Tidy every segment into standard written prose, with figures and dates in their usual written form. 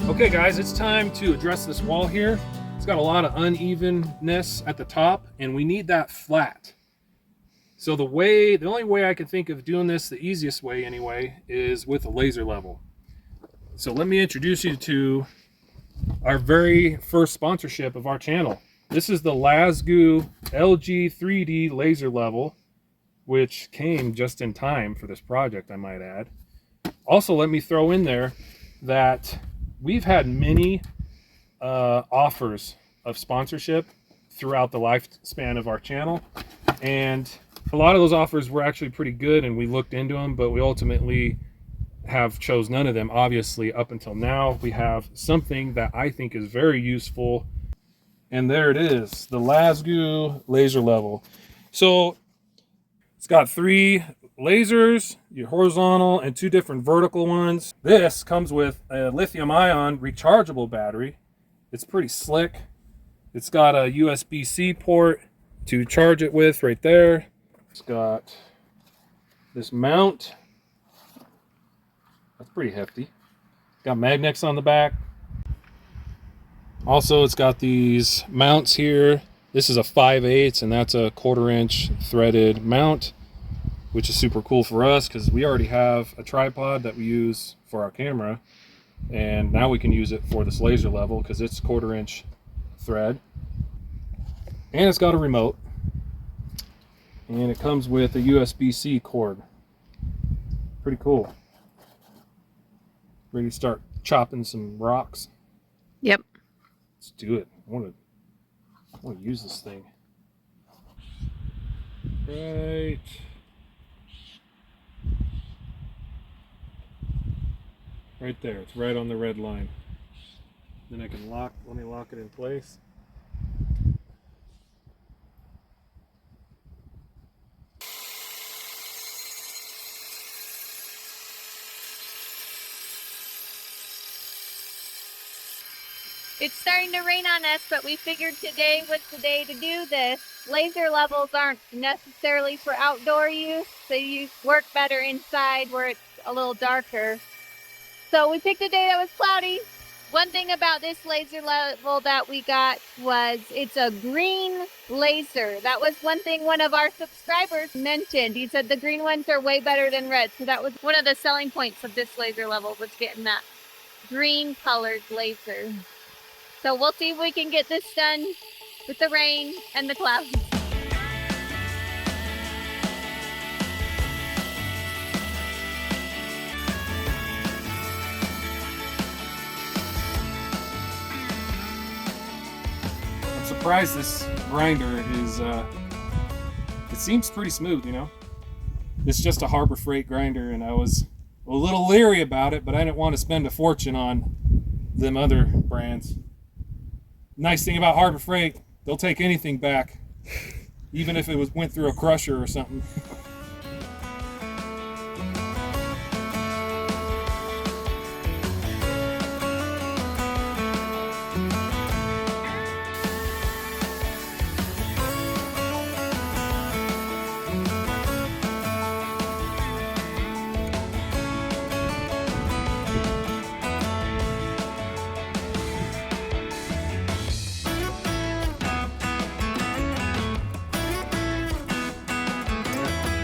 Okay guys, it's time to address this wall here. It's got a lot of unevenness at the top and we need that flat. So the only way I can think of doing this, the easiest way anyway, is with a laser level. So let me introduce you to our very first sponsorship of our channel. This is the LASGOO LG 3D laser level, which came just in time for this project, I might add. Also, let me throw in there that we've had many offers of sponsorship throughout the lifespan of our channel, and a lot of those offers were actually pretty good and we looked into them, but we ultimately have chose none of them. Obviously, up until now, we have something that I think is very useful, and there it is, the LASGOO laser level. So it's got 3 lasers, your horizontal and 2 different vertical ones. This comes with a lithium-ion rechargeable battery. It's pretty slick. It's got a USB-C port to charge it with right there. It's got this mount. That's pretty hefty. Got magnets on the back. Also, it's got these mounts here. This is a 5/8 and that's a 1/4 inch threaded mount, which is super cool for us because we already have a tripod that we use for our camera, and now we can use it for this laser level because it's 1/4 inch thread. And it's got a remote, and it comes with a USB-C cord. Pretty cool. Ready to start chopping some rocks? Yep. Let's do it. I want to use this thing. Right there. It's right on the red line. Then I can let me lock it in place. It's starting to rain on us, but we figured today was the day to do this. Laser levels aren't necessarily for outdoor use. They work better inside where it's a little darker. So we picked a day that was cloudy. One thing about this laser level that we got was it's a green laser. That was one thing one of our subscribers mentioned. He said the green ones are way better than red. So that was one of the selling points of this laser level, was getting that green colored laser. So we'll see if we can get this done with the rain and the clouds. I'm surprised this grinder is, it seems pretty smooth, you know? It's just a Harbor Freight grinder, and I was a little leery about it, but I didn't want to spend a fortune on them other brands. Nice thing about Harbor Freight, they'll take anything back, even if it went through a crusher or something.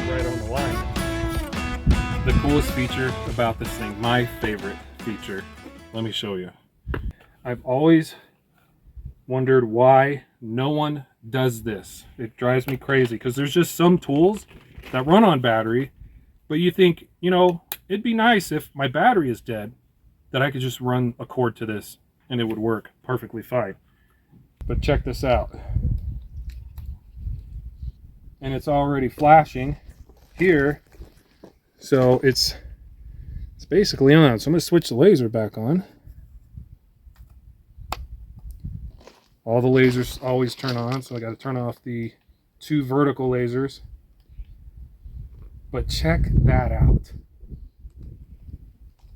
Right on the line. The coolest feature about this thing, my favorite feature, let me show you. I've always wondered why no one does this. It drives me crazy because there's just some tools that run on battery, but you think, you know, it'd be nice if my battery is dead that I could just run a cord to this and it would work perfectly fine. But check this out. And it's already flashing here, so it's basically on. So I'm going to switch the laser back on. All the lasers always turn on, so I got to turn off the 2 vertical lasers. But check that out.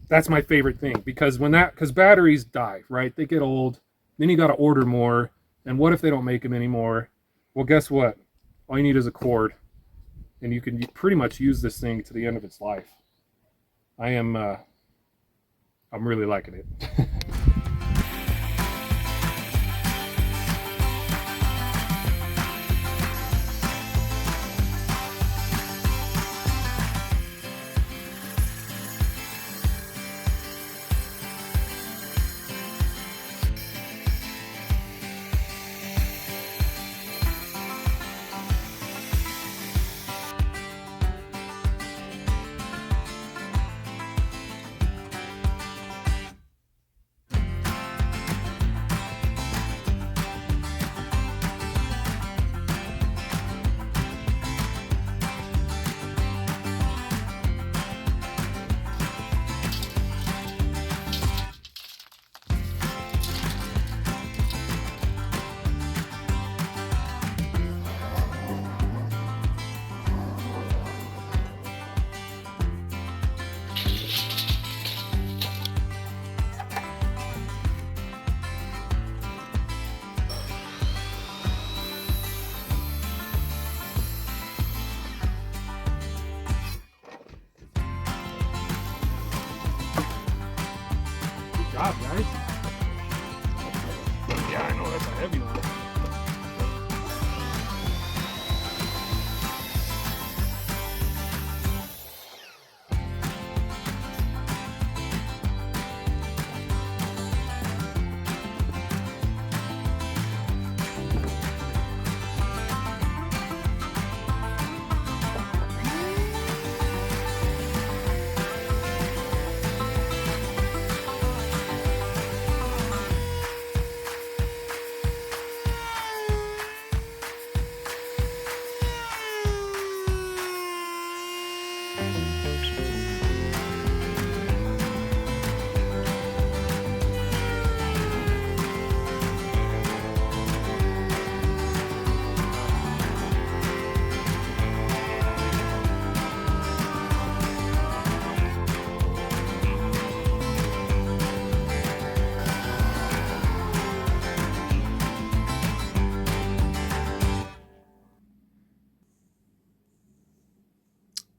That's my favorite thing, because because batteries die, right? They get old, then you got to order more, and what if they don't make them anymore? Well, guess what? All you need is a cord, and you can pretty much use this thing to the end of its life. I'm really liking it. guys. Yeah, I know that's a heavy one.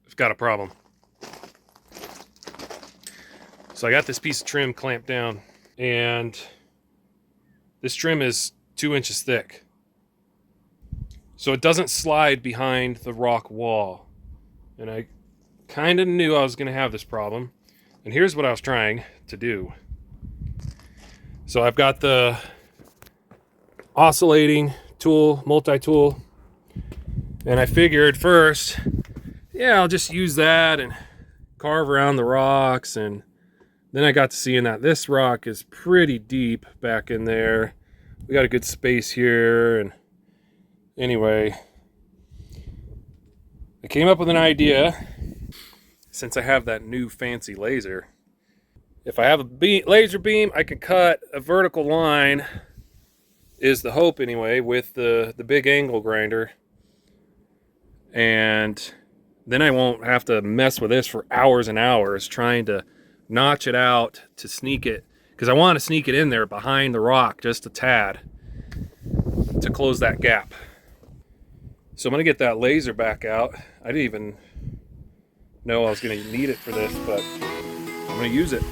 I've got a problem. So I got this piece of trim clamped down, and this trim is 2 inches thick. So it doesn't slide behind the rock wall. And I kind of knew I was going to have this problem. And here's what I was trying to do. So I've got the oscillating tool, multi-tool, and I figured first, yeah, I'll just use that and carve around the rocks. And then I got to seeing that this rock is pretty deep back in there. We got a good space here. And anyway, I came up with an idea. Since I have that new fancy laser, if I have a laser beam, I can cut a vertical line, is the hope anyway, with the big angle grinder. And then I won't have to mess with this for hours and hours trying to notch it out to sneak it, because I want to sneak it in there behind the rock just a tad to close that gap. So I'm going to get that laser back out. I didn't even know I was going to need it for this, but I'm going to use it.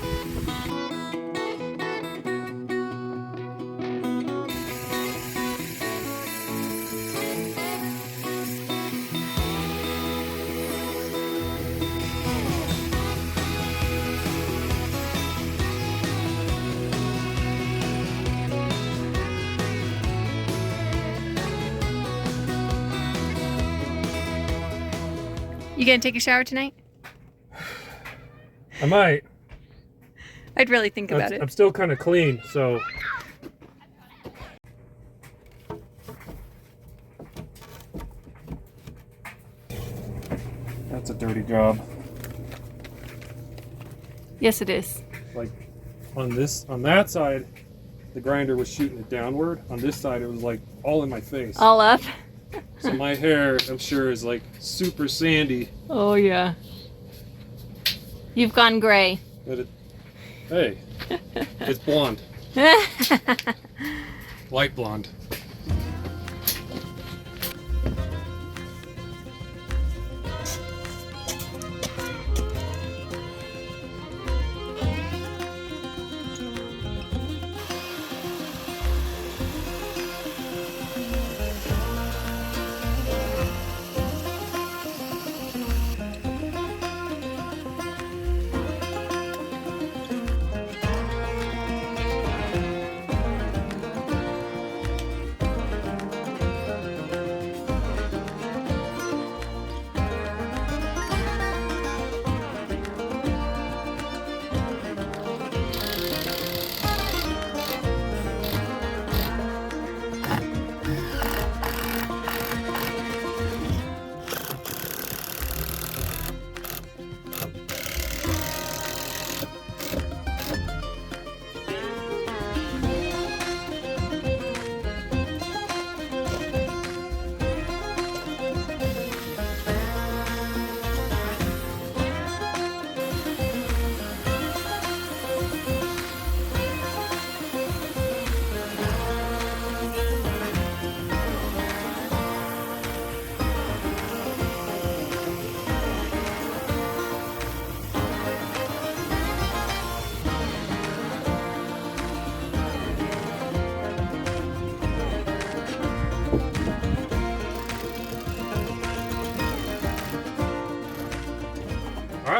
You gonna take a shower tonight? I might. I'd really think about it. I'm still kind of clean, so. That's a dirty job. Yes, it is. Like on that side, the grinder was shooting it downward. On this side, it was like all in my face. All up? So my hair, I'm sure, is like super sandy. Oh, yeah. You've gone gray. But hey, it's blonde. Light blonde.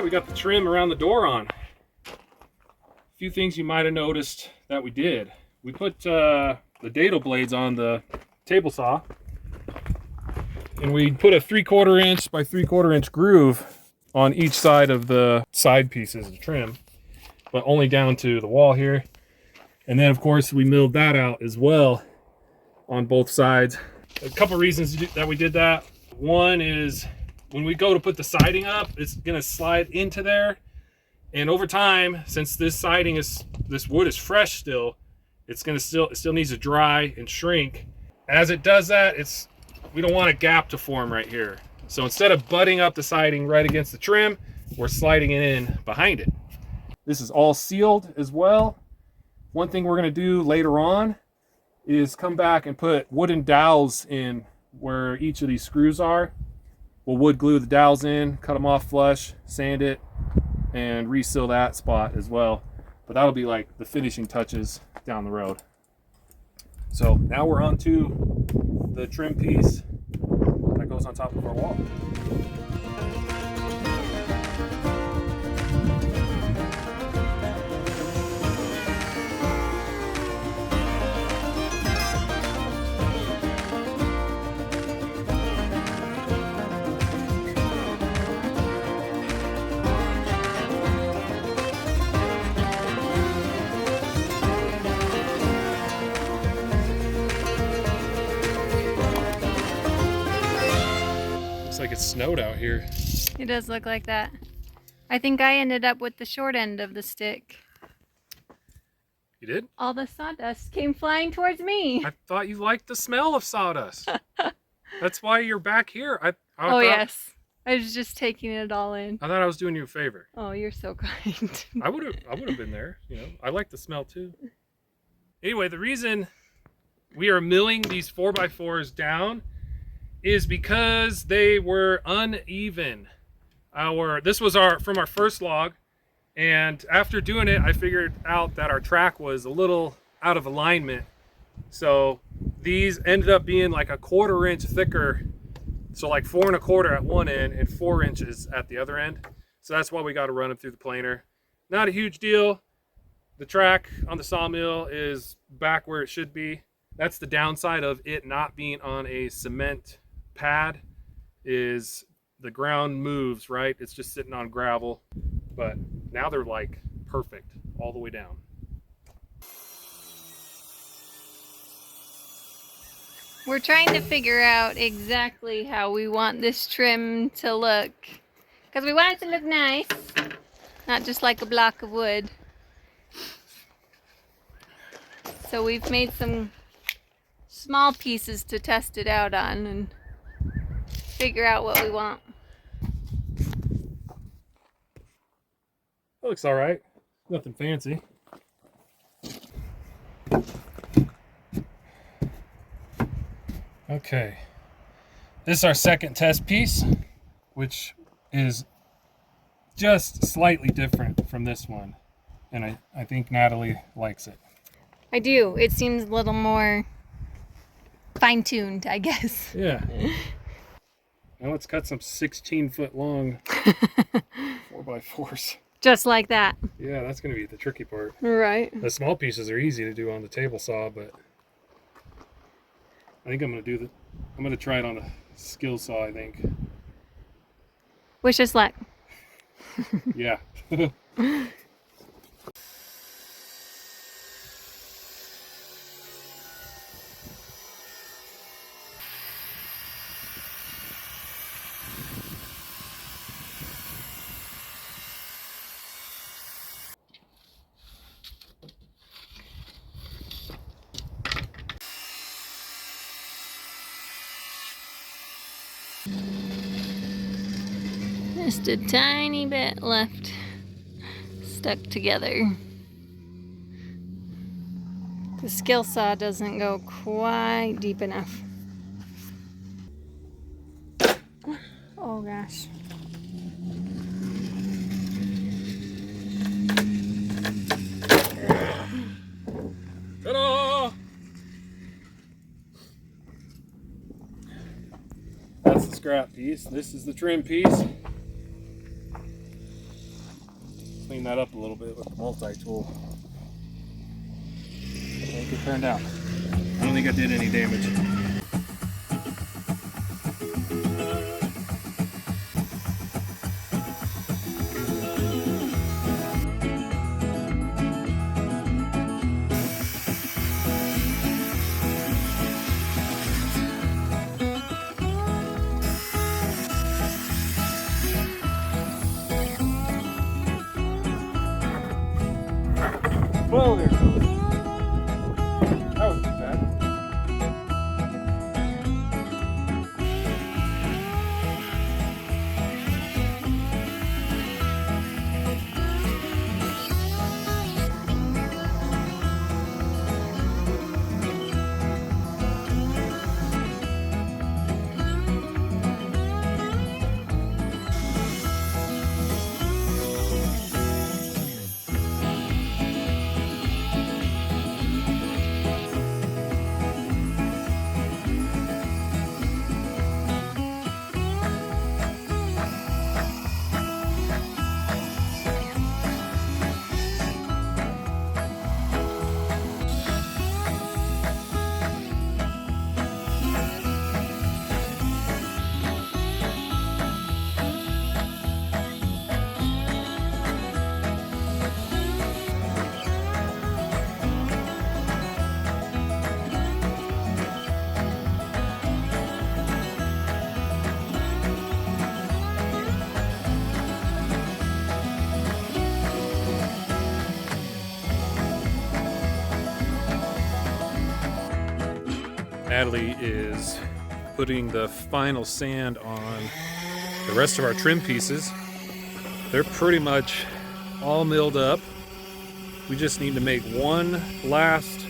right, we got the trim around the door on. A few things you might have noticed that we did. We put the dado blades on the table saw, and we put a 3/4 inch by 3/4 inch groove on each side of the side pieces of the trim, but only down to the wall here. And then of course we milled that out as well on both sides. A couple reasons that we did that. One is when we go to put the siding up, it's gonna slide into there. And over time, since this wood is fresh still, it still needs to dry and shrink. As it does that, we don't want a gap to form right here. So instead of butting up the siding right against the trim, we're sliding it in behind it. This is all sealed as well. One thing we're gonna do later on is come back and put wooden dowels in where each of these screws are. We'll wood glue the dowels in, cut them off flush, sand it, and reseal that spot as well. But that'll be like the finishing touches down the road. So now we're on to the trim piece that goes on top of our wall. Like it snowed out here. It does look like that. I think I ended up with the short end of the stick. You did? All the sawdust came flying towards me. I thought you liked the smell of sawdust. That's why you're back here. Oh yes. I was just taking it all in. I thought I was doing you a favor. Oh, you're so kind. I would have been there, you know. I like the smell too. Anyway, the reason we are milling these 4x4s down is because they were uneven. This was from our first log, and after doing it, I figured out that our track was a little out of alignment. So these ended up being like a 1/4 inch thicker, so like 4 1/4 at one end and 4 inches at the other end. So that's why we got to run them through the planer. Not a huge deal. The track on the sawmill is back where it should be. That's the downside of it not being on a cement pad, is the ground moves, right? It's just sitting on gravel. But now they're like perfect all the way down. We're trying to figure out exactly how we want this trim to look, because we want it to look nice, not just like a block of wood. So we've made some small pieces to test it out on and figure out what we want. That looks all right. Nothing fancy. Okay. This is our second test piece, which is just slightly different from this one. And I think Natalie likes it. I do. It seems a little more fine-tuned, I guess. Yeah. Now let's cut some 16-foot long 4x4s. Just like that. Yeah, that's going to be the tricky part. Right. The small pieces are easy to do on the table saw, but I think I'm going to try it on a skill saw, I think. Wish us luck. Yeah. Just a tiny bit left stuck together. The skill saw doesn't go quite deep enough. Oh gosh. Ta-da! That's the scrap piece. This is the trim piece. that up a little bit with the multi-tool. I think it turned out. I don't think I did any damage. Whoa, there it goes. That wasn't too bad. Natalie is putting the final sand on the rest of our trim pieces. They're pretty much all milled up. We just need to make one last.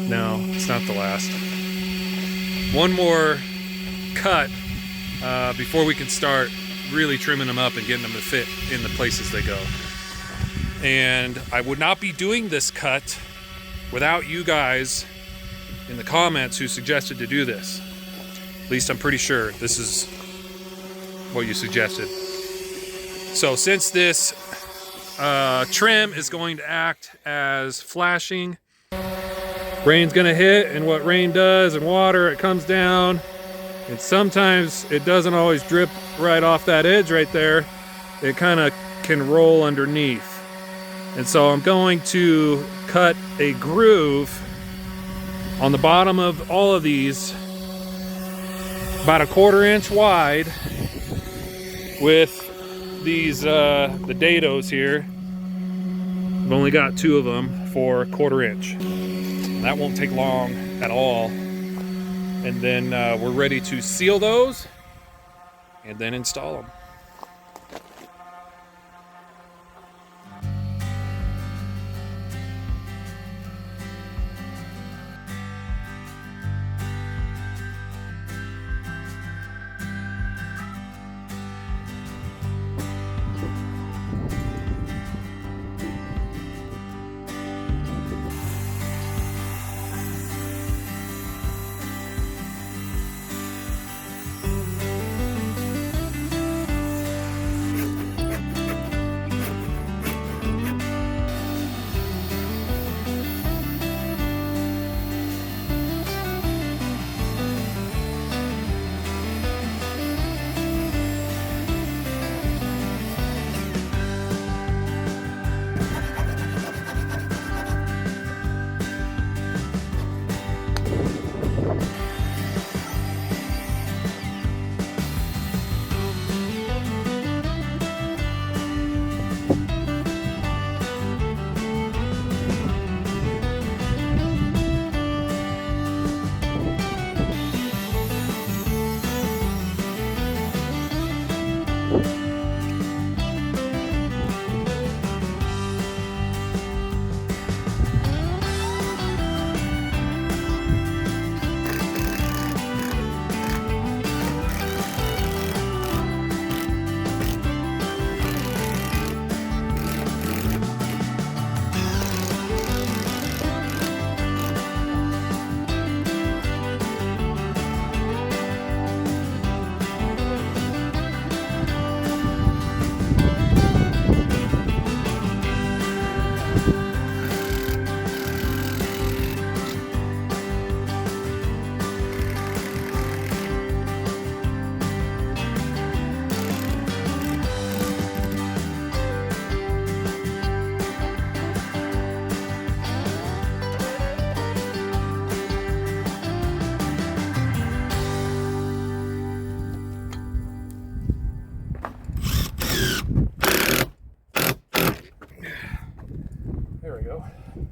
No, it's not the last. One more cut before we can start really trimming them up and getting them to fit in the places they go. And I would not be doing this cut without you guys in the comments who suggested to do this. At least I'm pretty sure this is what you suggested. So since this trim is going to act as flashing, rain's gonna hit, and what rain does and water, it comes down, and sometimes it doesn't always drip right off that edge right there. It kind of can roll underneath. And so I'm going to cut a groove on the bottom of all of these, about 1/4 inch wide, with these the dados here. I've only got 2 of them for 1/4 inch. That won't take long at all. And then we're ready to seal those and then install them. go.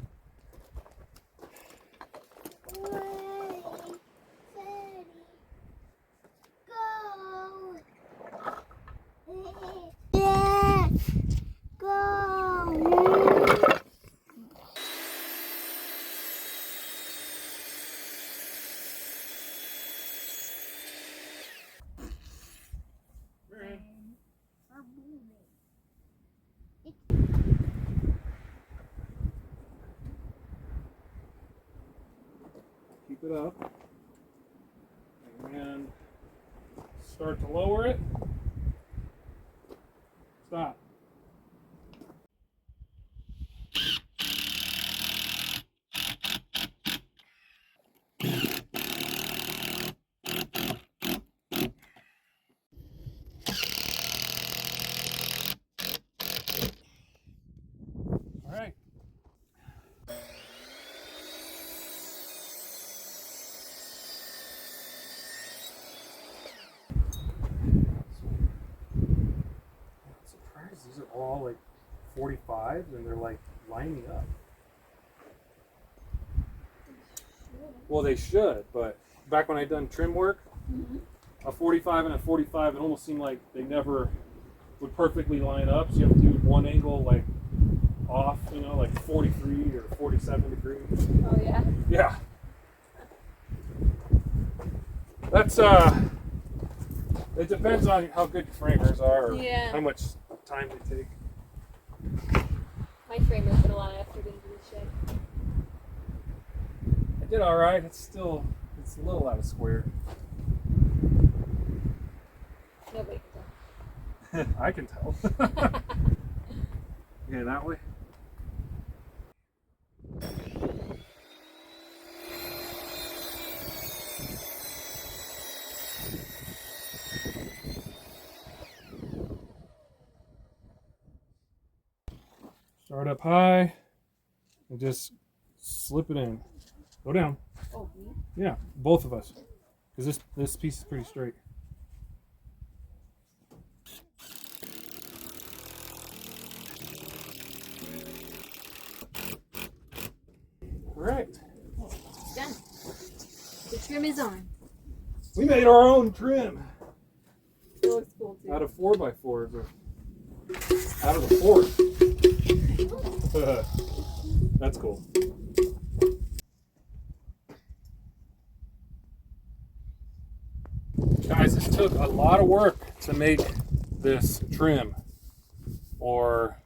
Keep it up. And start to lower it. Stop. All right. These are all like 45s and they're like lining up. Well, they should, but back when I done trim work, a 45 and a 45, it almost seemed like they never would perfectly line up. So you have to do one angle like off, you know, like 43 or 47 degrees. Oh yeah? Yeah. That's it depends on how good your framers are or how much time they take. My framer put a lot of effort into this shed. I did all right. It's a little out of square. Nobody can tell. I can tell. Okay, that way. Start up high and just slip it in. Go down. Oh, me? Yeah, both of us. Because this piece is pretty straight. All right. It's done. The trim is on. We made our own trim. It looks cool too. Out of 4x4s or out of the forest. That's cool. Guys, this took a lot of work to make this trim or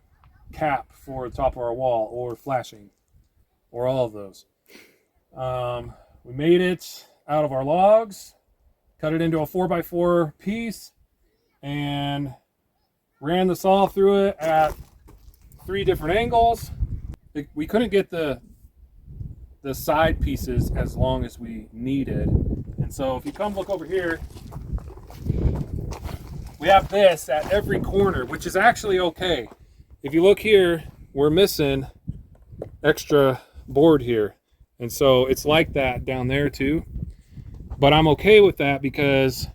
cap for the top of our wall or flashing or all of those. We made it out of our logs, cut it into a 4x4 piece, and ran the saw through it at 3 different angles. We couldn't get the side pieces as long as we needed. And so if you come look over here, we have this at every corner, which is actually okay. If you look here, we're missing extra board here. And so it's like that down there too. But I'm okay with that because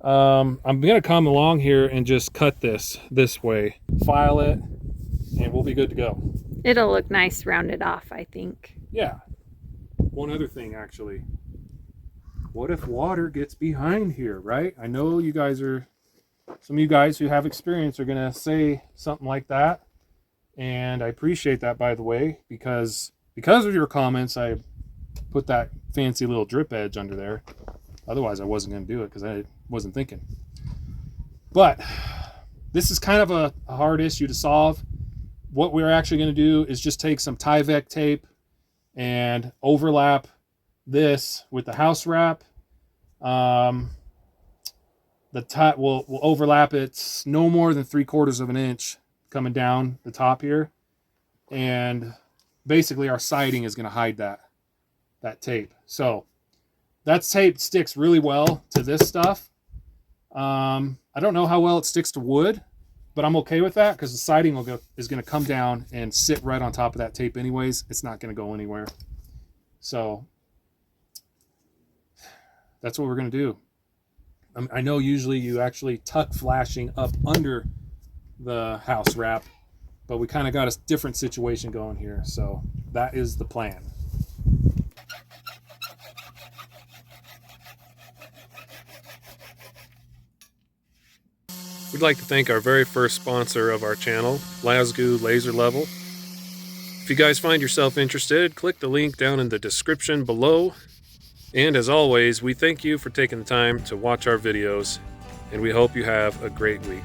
I'm gonna come along here and just cut this way, file it, and we'll be good to go. It'll look nice rounded off, I think. Yeah. One other thing, actually. What if water gets behind here, right? I know you guys are, some of you guys who have experience are gonna say something like that. And I appreciate that, by the way, because of your comments, I put that fancy little drip edge under there. Otherwise, I wasn't gonna do it because I wasn't thinking. But this is kind of a hard issue to solve. What we're actually going to do is just take some Tyvek tape and overlap this with the house wrap. We'll overlap it no more than 3/4 of an inch coming down the top here, and basically our siding is going to hide that tape. So that tape sticks really well to this stuff. I don't know how well it sticks to wood, but I'm okay with that because the siding is going to come down and sit right on top of that tape anyways. It's not going to go anywhere. So that's what we're going to do. I know usually you actually tuck flashing up under the house wrap, but we kind of got a different situation going here. So that is the plan. We'd like to thank our very first sponsor of our channel, LASGOO Laser Level. If you guys find yourself interested, click the link down in the description below. And as always, we thank you for taking the time to watch our videos, and we hope you have a great week.